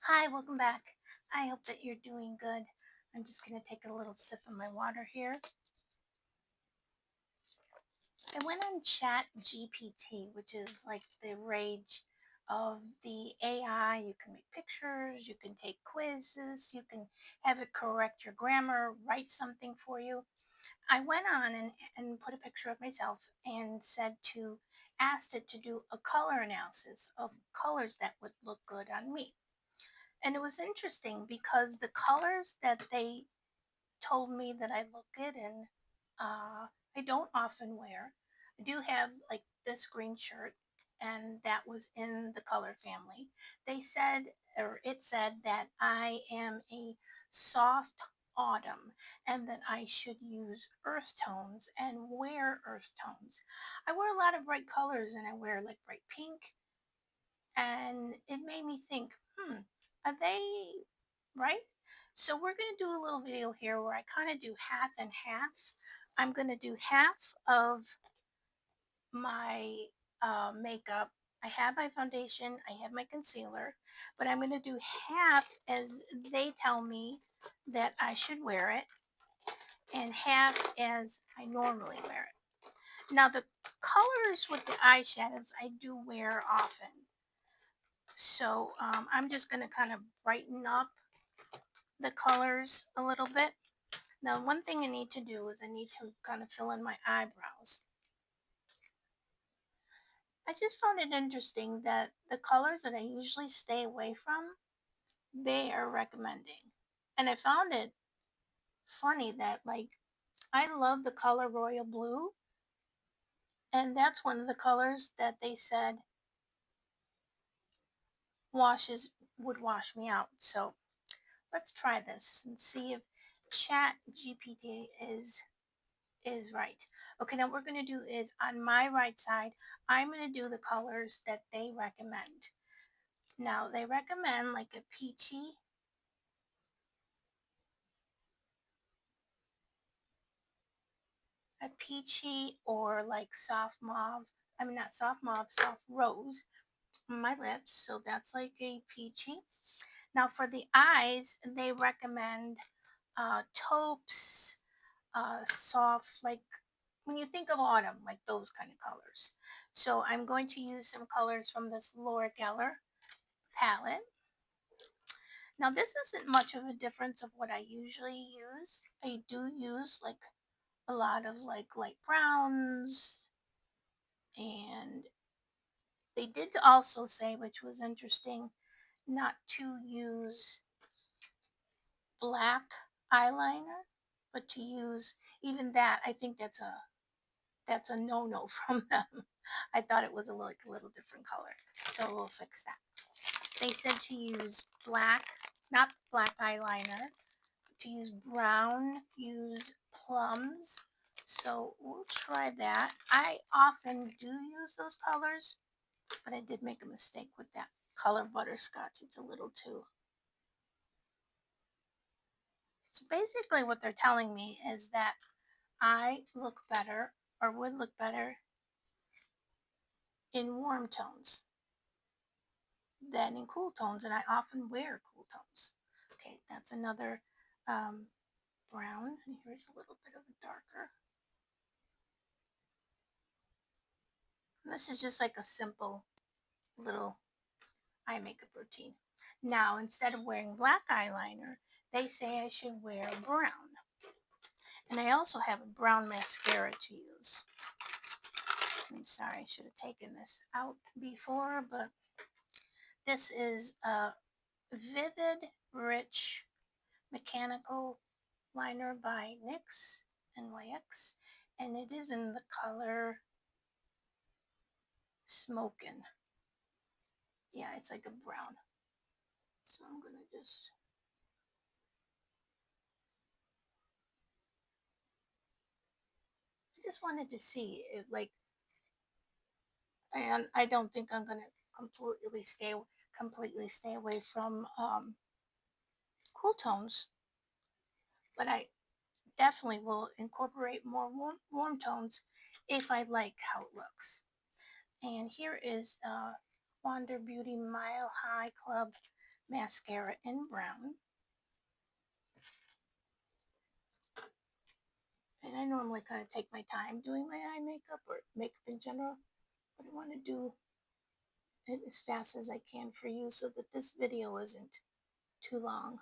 Hi, welcome back. I hope that you're doing good. I'm just going to take a little sip of my water here. I went on ChatGPT, which is like the rage of the AI. You can make pictures, you can take quizzes, you can have it correct your grammar, write something for you. I went on and put a picture of myself and asked it to do a color analysis of colors that would look good on me. And it was interesting because the colors that they told me that I look good in, I don't often wear. I do have like this green shirt, and that was in the color family. They said, or it said, that I am a soft autumn and that I should use earth tones and wear earth tones. I wear a lot of bright colors and I wear like bright pink, and it made me think, are they right? So we're going to do a little video here where I kind of do half and half. I'm going to do half of my makeup. I have my foundation, I have my concealer, but I'm going to do half as they tell me that I should wear it, and half as I normally wear it. Now, the colors with the eyeshadows I do wear often. So I'm just going to kind of brighten up the colors a little bit. Now, one thing I need to do is I need to kind of fill in my eyebrows. I just found it interesting that the colors that I usually stay away from, they are recommending. And I found it funny that, like, I love the color royal blue, and that's one of the colors that they said washes would wash me out. So let's try this and see if Chat GPT is right. Okay, now what we're going to do is on my right side, I'm going to do the colors that they recommend. Now, they recommend like a peachy or like soft mauve. I mean, not soft mauve, soft rose on my lips. So that's like a peachy. Now, for the eyes, they recommend taupes, soft, like when you think of autumn, like those kind of colors. So I'm going to use some colors from this Laura Geller palette. Now this isn't much of a difference of what I usually use. I do use like a lot of like light browns, and they did also say, which was interesting, not to use black eyeliner, but to use even that. I think that's a no-no from them. I thought it was a little different color. So we'll fix that. They said to use black, not black eyeliner, to use brown, use plums. So we'll try that. I often do use those colors, but I did make a mistake with that color butterscotch. It's a little too. So basically what they're telling me is that I look better or would look better in warm tones than in cool tones, and I often wear cool tones. Okay, that's another um, brown, and here's a little bit of a darker. And this is just like a simple little eye makeup routine. Now, instead of wearing black eyeliner, they say I should wear brown. And I also have a brown mascara to use. I'm sorry, I should have taken this out before, but this is a Vivid Rich Mechanical Liner by NYX, NYX, and it is in the color Smokin'. Yeah, it's like a brown. So I'm gonna just wanted to see if like, and I don't think I'm gonna completely stay away from cool tones, but I definitely will incorporate more warm tones if I like how it looks. And here is Wander Beauty Mile High Club mascara in brown. And I normally kind of take my time doing my eye makeup or makeup in general, but I want to do it as fast as I can for you so that this video isn't too long.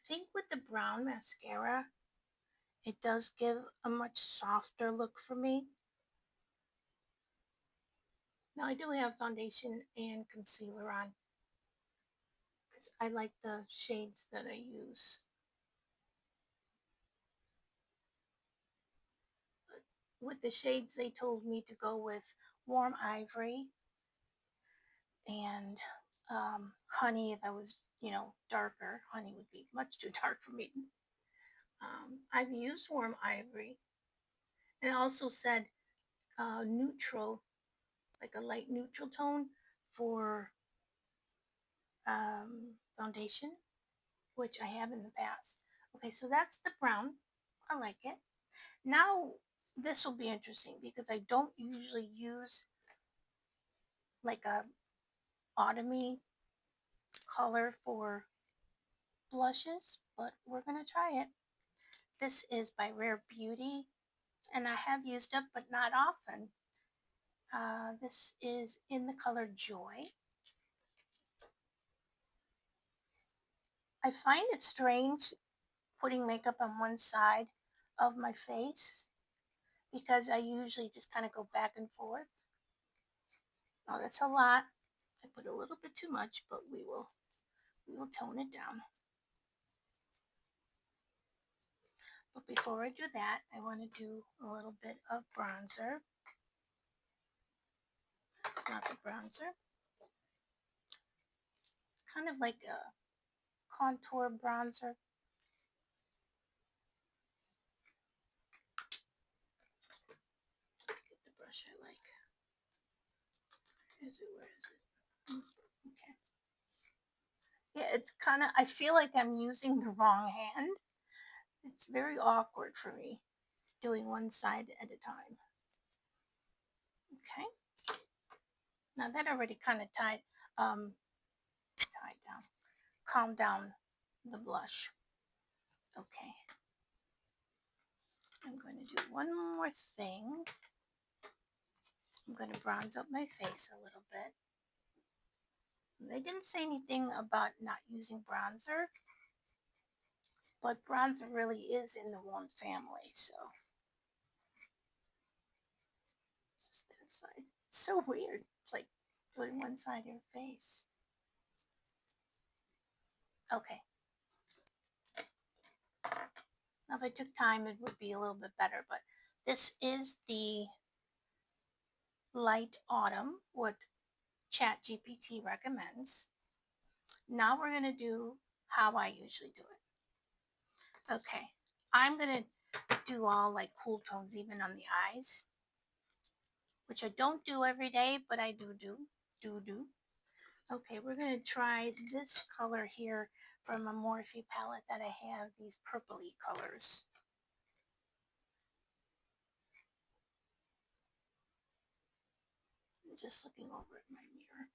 I think with the brown mascara, it does give a much softer look for me. Now I do have foundation and concealer on because I like the shades that I use. But with the shades, they told me to go with warm ivory and honey. If I was, darker, honey would be much too dark for me. I've used warm ivory and also said neutral, like a light neutral tone for foundation, which I have in the past. Okay, so that's the brown. I like it. Now, this will be interesting because I don't usually use like a autumny color for blushes, but we're going to try it. This is by Rare Beauty, and I have used it, but not often. This is in the color Joy. I find it strange putting makeup on one side of my face because I usually just kind of go back and forth. Oh, that's a lot. I put a little bit too much, but we will tone it down. But before I do that, I want to do a little bit of bronzer. It's not the bronzer. Kind of like a contour bronzer. Get the brush I like. Where is it? Okay. Yeah, it's kind of, I feel like I'm using the wrong hand. It's very awkward for me doing one side at a time. Okay. Now that already kind of tied down, calmed down the blush. Okay. I'm going to do one more thing. I'm going to bronze up my face a little bit. They didn't say anything about not using bronzer, but bronzer really is in the one family, so just that side. It's so weird, like doing one side of your face. Okay. Now if I took time, it would be a little bit better, but this is the light autumn, what ChatGPT recommends. Now we're going to do how I usually do it. Okay. I'm going to do all like cool tones even on the eyes, which I don't do every day, but I do. Okay, we're going to try this color here from a Morphe palette that I have, these purpley colors. I'm just looking over at my mirror.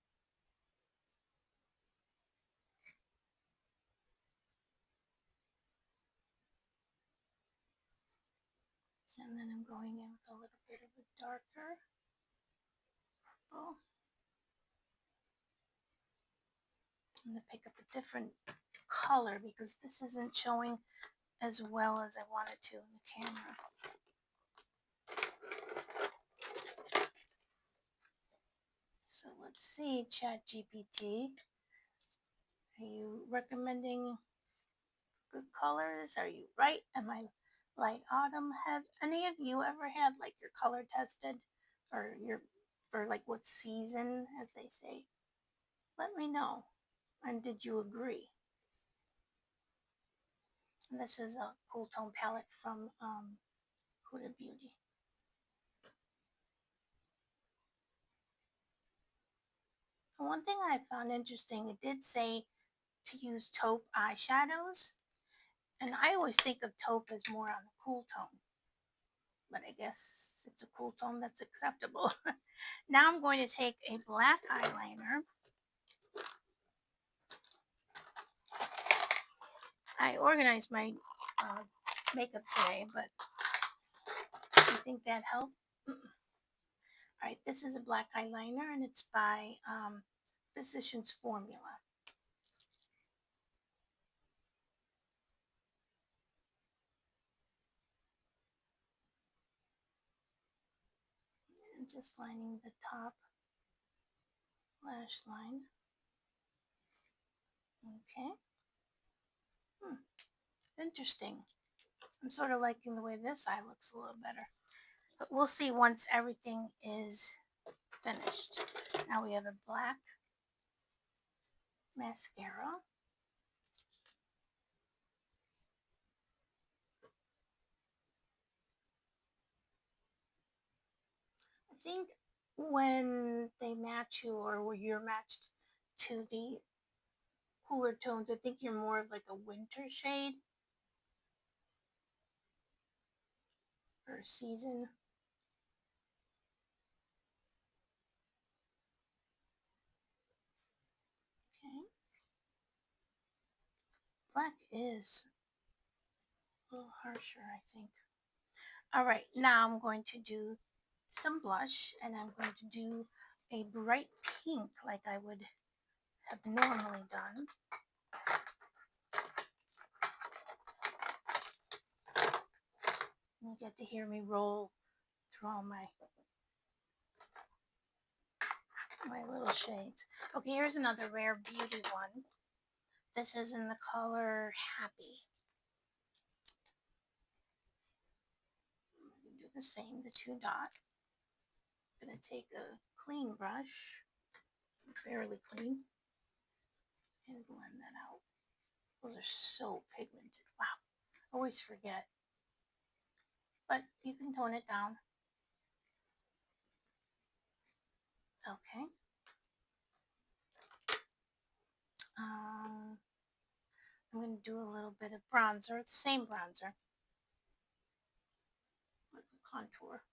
And then I'm going in with a little bit of a darker purple. I'm going to pick up a different color because this isn't showing as well as I want it to in the camera. So let's see, ChatGPT. Are you recommending good colors? Are you right? Am I light autumn? Have any of you ever had like your color tested or your for like what season, as they say? Let me know. And did you agree? And this is a cool tone palette from Huda Beauty. And one thing I found interesting, it did say to use taupe eyeshadows. And I always think of taupe as more on the cool tone, but I guess it's a cool tone that's acceptable. Now I'm going to take a black eyeliner. I organized my uh, makeup today, but I think that helped. All right, this is a black eyeliner, and it's by Physicians Formula. I'm just lining the top lash line. Okay. Hmm, interesting. I'm sort of liking the way this eye looks a little better. But we'll see once everything is finished. Now we have a black mascara. I think when they match you or where you're matched to the cooler tones, I think you're more of like a winter shade or season. Okay. Black is a little harsher, I think. All right, now I'm going to do some blush and I'm going to do a bright pink like I would have normally done. You get to hear me roll through all my little shades. Okay, here's another Rare Beauty one. This is in the color Happy. Do the same, the 2 dot. I'm gonna take a clean brush, barely clean, and blend that out. Those are so pigmented. Wow, I always forget. But you can tone it down. Okay. Um, I'm gonna do a little bit of bronzer. It's the same bronzer. Like a contour.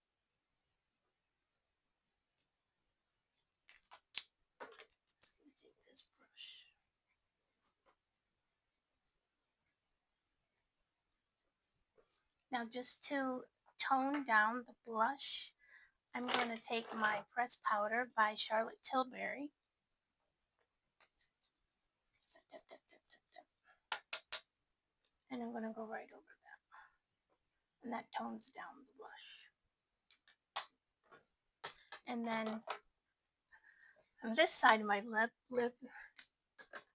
Just gonna take this brush. Now just to tone down the blush, I'm going to take my pressed powder by Charlotte Tilbury. And I'm going to go right over that. And that tones down the blush. And then on this side of my lip,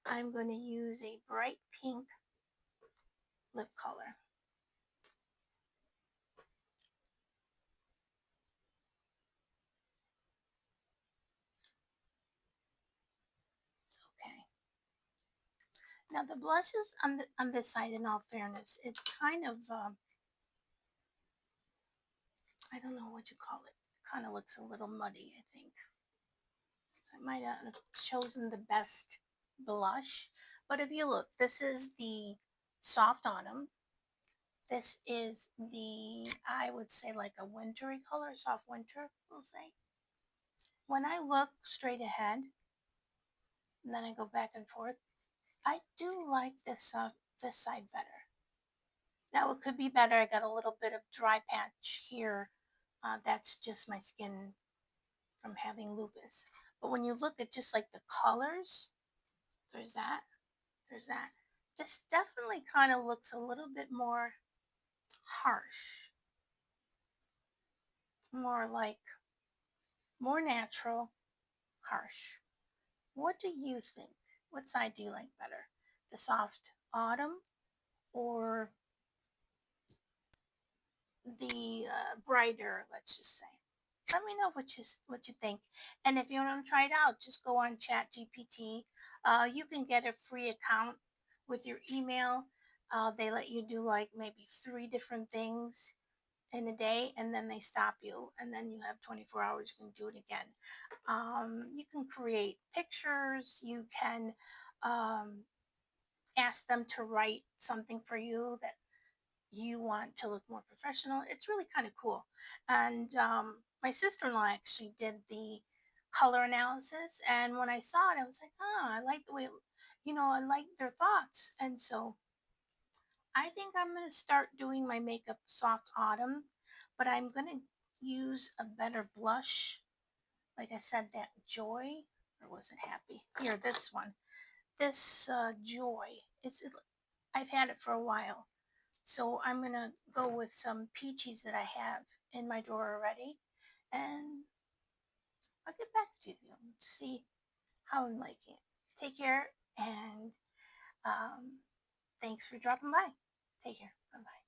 I'm going to use a bright pink lip color. Okay. Now the blushes on this side, in all fairness, it's kind of I don't know what you call it. It kind of looks a little muddy, I think. So I might not have chosen the best blush. But if you look, this is the Soft Autumn. This is the, I would say, like a wintry color, soft winter, we'll say. When I look straight ahead, and then I go back and forth, I do like this side better. Now it could be better. I got a little bit of dry patch here. That's just my skin from having lupus. But when you look at just like the colors, there's that, there's that. This definitely kind of looks a little bit more harsh, more like, more natural, harsh. What do you think? What side do you like better? The soft autumn or the brighter, let's just say? Let me know what you think. And if you want to try it out, just go on ChatGPT. You can get a free account with your email. They let you do like maybe 3 different things in a day, and then they stop you, and then you have 24 hours. You can do it again. You can create pictures. You can um, ask them to write something for you that you want to look more professional. It's really kind of cool. And my sister-in-law actually did the color analysis, and when I saw it, I was like, oh, I like the way, I like their thoughts. And so I think I'm going to start doing my makeup soft autumn, but I'm going to use a better blush. Like I said, that Joy, or was it Happy? Here, this one. This Joy. I've had it for a while. So I'm going to go with some peaches that I have in my drawer already. And I'll get back to you and see how I'm liking it. Take care, and um, thanks for dropping by. Take care. Bye bye.